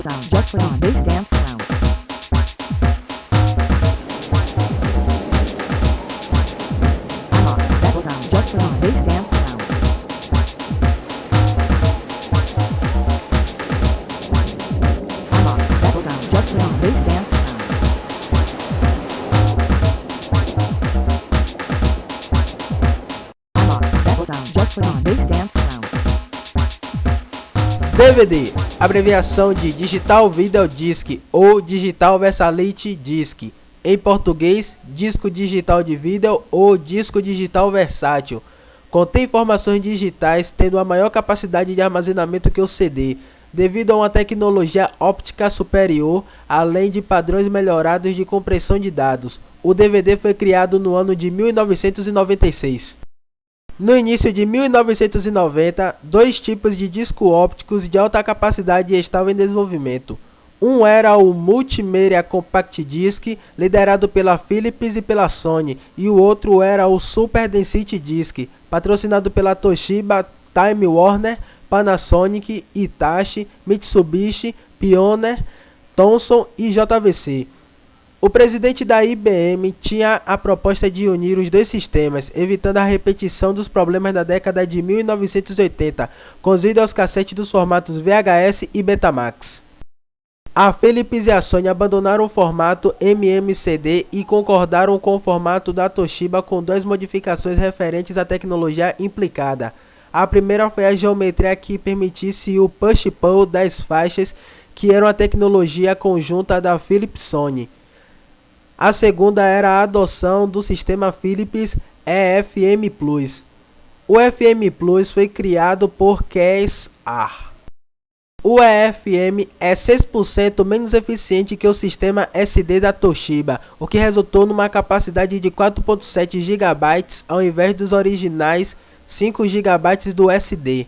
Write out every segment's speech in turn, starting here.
down, just put on this dance sound. I'm on, settle down, just put on this dance sound. I'm on, settle down, just put on this dance sound. I'm on, settle down, just put on this dance sound. DVD, abreviação de Digital Video Disc ou Digital Versatility Disc. Em português, disco digital de vídeo ou disco digital versátil. Contém informações digitais tendo a maior capacidade de armazenamento que o CD, devido a uma tecnologia óptica superior, além de padrões melhorados de compressão de dados. O DVD foi criado no ano de 1996. No início de 1990, dois tipos de disco ópticos de alta capacidade estavam em desenvolvimento. Um era o Multimedia Compact Disc, liderado pela Philips e pela Sony, e o outro era o Super Density Disc, patrocinado pela Toshiba, Time Warner, Panasonic, Hitachi, Mitsubishi, Pioneer, Thomson e JVC. O presidente da IBM tinha a proposta de unir os dois sistemas, evitando a repetição dos problemas da década de 1980, com os videocassetes dos formatos VHS e Betamax. A Philips e a Sony abandonaram o formato MMCD e concordaram com o formato da Toshiba com duas modificações referentes à tecnologia implicada. A primeira foi a geometria que permitisse o push-pull das faixas, que era uma tecnologia conjunta da Philips e Sony. A segunda era a adoção do sistema Philips EFM Plus. O EFM Plus foi criado por KSR. O EFM é 6% menos eficiente que o sistema SD da Toshiba, o que resultou numa capacidade de 4.7 GB ao invés dos originais 5 GB do SD.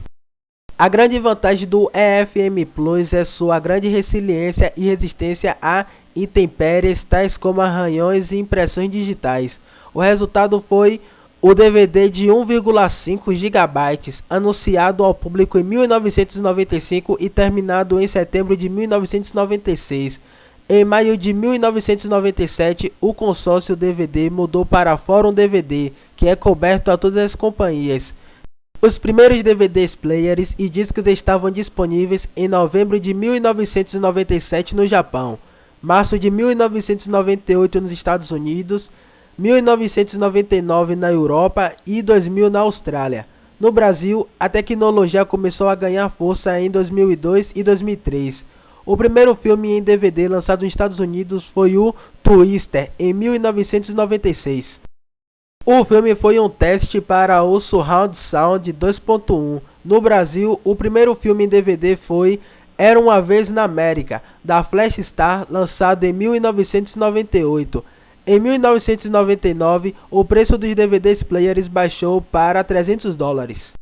A grande vantagem do EFM Plus é sua grande resiliência e resistência a intempéries tais como arranhões e impressões digitais. O resultado foi o DVD de 1,5 GB, anunciado ao público em 1995 e terminado em setembro de 1996. Em maio de 1997, o consórcio DVD mudou para Forum DVD, que é coberto a todas as companhias. Os primeiros DVDs players e discos estavam disponíveis em novembro de 1997 no Japão, março de 1998 nos Estados Unidos, 1999 na Europa e 2000 na Austrália. No Brasil, a tecnologia começou a ganhar força em 2002 e 2003. O primeiro filme em DVD lançado nos Estados Unidos foi o Twister, em 1996. O filme foi um teste para o Surround Sound 2.1. No Brasil, o primeiro filme em DVD foi Era Uma Vez na América, da Flash Star, lançado em 1998. Em 1999, o preço dos DVDs players baixou para $300.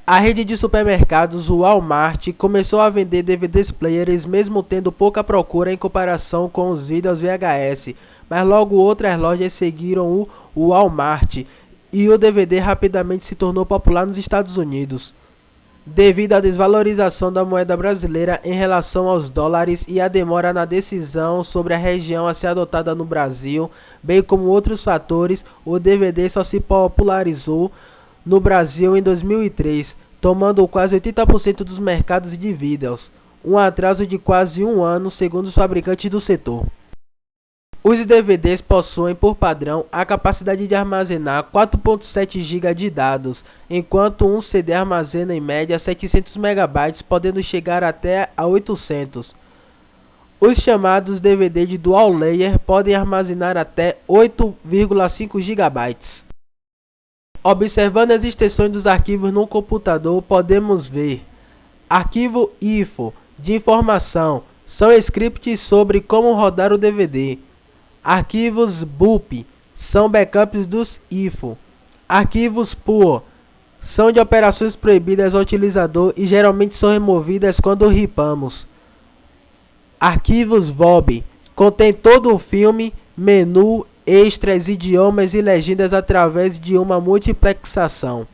A rede de supermercados Walmart começou a vender DVDs players mesmo tendo pouca procura em comparação com os vídeos VHS, mas logo outras lojas seguiram o Walmart e o DVD rapidamente se tornou popular nos Estados Unidos. Devido à desvalorização da moeda brasileira em relação aos dólares e a demora na decisão sobre a região a ser adotada no Brasil, bem como outros fatores, o DVD só se popularizou no Brasil em 2003, tomando quase 80% dos mercados de vídeos, um atraso de quase um ano segundo os fabricantes do setor. Os DVDs possuem por padrão a capacidade de armazenar 4.7 GB de dados, enquanto um CD armazena em média 700 MB, podendo chegar até a 800. Os chamados DVD de Dual Layer podem armazenar até 8,5 GB. Observando as extensões dos arquivos no computador, podemos ver arquivo IFO de informação, são scripts sobre como rodar o DVD. Arquivos BUP são backups dos IFO. Arquivos PUO são de operações proibidas ao utilizador e geralmente são removidas quando ripamos. Arquivos VOB contém todo o filme, menu, extras, idiomas e legendas através de uma multiplexação.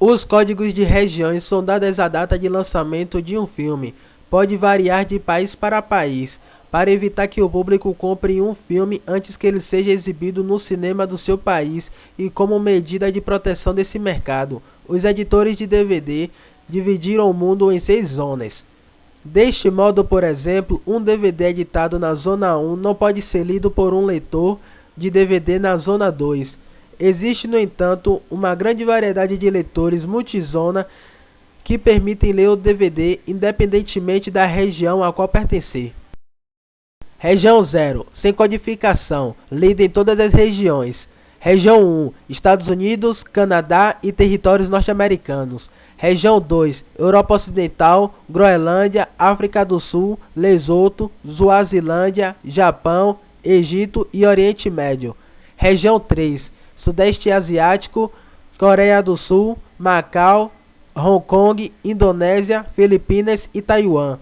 Os códigos de regiões são dados à data de lançamento de um filme. pode variar de país para país, para evitar que o público compre um filme antes que ele seja exibido no cinema do seu país e como medida de proteção desse mercado. Os editores de DVD dividiram o mundo em 6 zonas. Deste modo, por exemplo, um DVD editado na Zona 1 não pode ser lido por um leitor de DVD na Zona 2. Existe, no entanto, uma grande variedade de leitores multizona que permitem ler o DVD independentemente da região a qual pertencer. Região 0, sem codificação, lida em todas as regiões. Região 1, Estados Unidos, Canadá e territórios norte-americanos. Região 2, Europa Ocidental, Groenlândia, África do Sul, Lesoto, Suazilândia, Japão, Egito e Oriente Médio. Região 3, Sudeste Asiático, Coreia do Sul, Macau, Hong Kong, Indonésia, Filipinas e Taiwan.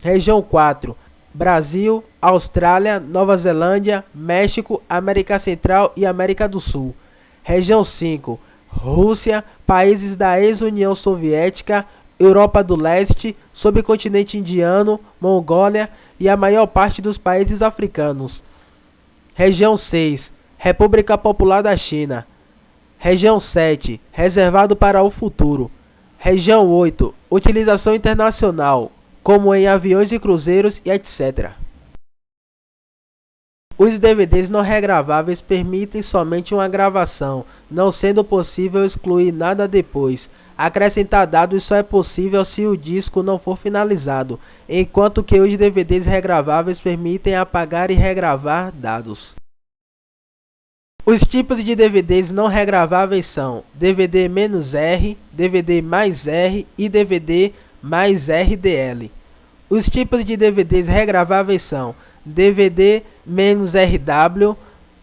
Região 4, Brasil, Austrália, Nova Zelândia, México, América Central e América do Sul. Região 5, Rússia, países da ex-União Soviética, Europa do Leste, subcontinente indiano, Mongólia e a maior parte dos países africanos. Região 6, República Popular da China. Região 7, reservado para o futuro. Região 8, utilização internacional, como em aviões e cruzeiros e etc. Os DVDs não regraváveis permitem somente uma gravação, não sendo possível excluir nada depois. Acrescentar dados só é possível se o disco não for finalizado, enquanto que os DVDs regraváveis permitem apagar e regravar dados. Os tipos de DVDs não regraváveis são DVD-R, DVD mais R e DVD mais RDL. Os tipos de DVDs regraváveis são DVD-RW,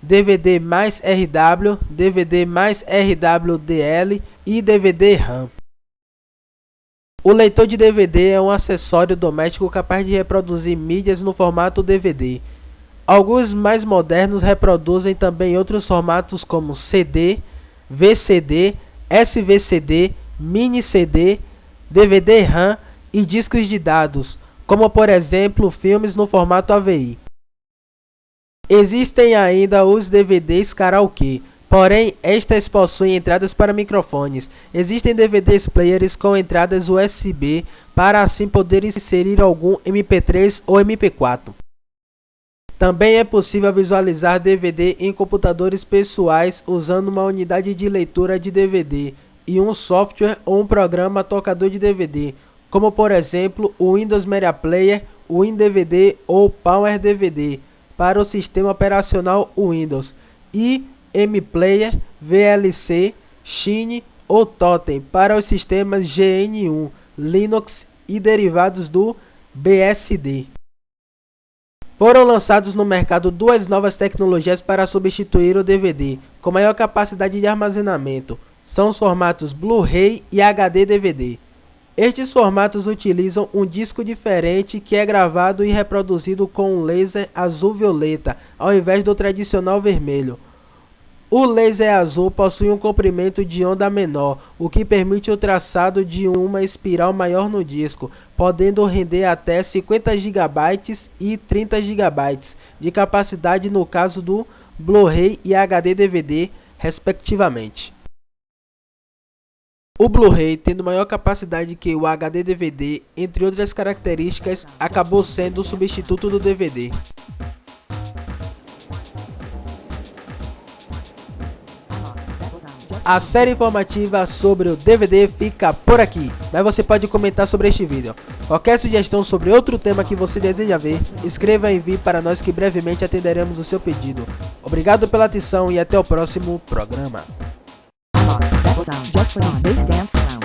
DVD mais RW, DVD mais RWDL e DVD RAM. O leitor de DVD é um acessório doméstico capaz de reproduzir mídias no formato DVD. Alguns mais modernos reproduzem também outros formatos como CD, VCD, SVCD, Mini CD, DVD RAM e discos de dados, como por exemplo filmes no formato AVI. Existem ainda os DVDs karaokê, porém estas possuem entradas para microfones. Existem DVDs players com entradas USB para assim poder inserir algum MP3 ou MP4. Também é possível visualizar DVD em computadores pessoais usando uma unidade de leitura de DVD e um software ou um programa tocador de DVD, como por exemplo o Windows Media Player, o WinDVD ou Power DVD para o sistema operacional Windows e MPlayer, VLC, Shine ou Totem para os sistemas GNU, Linux e derivados do BSD. Foram lançados no mercado duas novas tecnologias para substituir o DVD, com maior capacidade de armazenamento. São os formatos Blu-ray e HD DVD. Estes formatos utilizam um disco diferente que é gravado e reproduzido com um laser azul-violeta, ao invés do tradicional vermelho. O laser azul possui um comprimento de onda menor, o que permite o traçado de uma espiral maior no disco, podendo render até 50 GB e 30 GB de capacidade no caso do Blu-ray e HD DVD, respectivamente. O Blu-ray, tendo maior capacidade que o HD DVD, entre outras características, acabou sendo o substituto do DVD. A série informativa sobre o DVD fica por aqui, mas você pode comentar sobre este vídeo. Qualquer sugestão sobre outro tema que você deseja ver, escreva e envie para nós que brevemente atenderemos o seu pedido. Obrigado pela atenção e até o próximo programa. Just for the dance sound.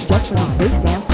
Just for the dance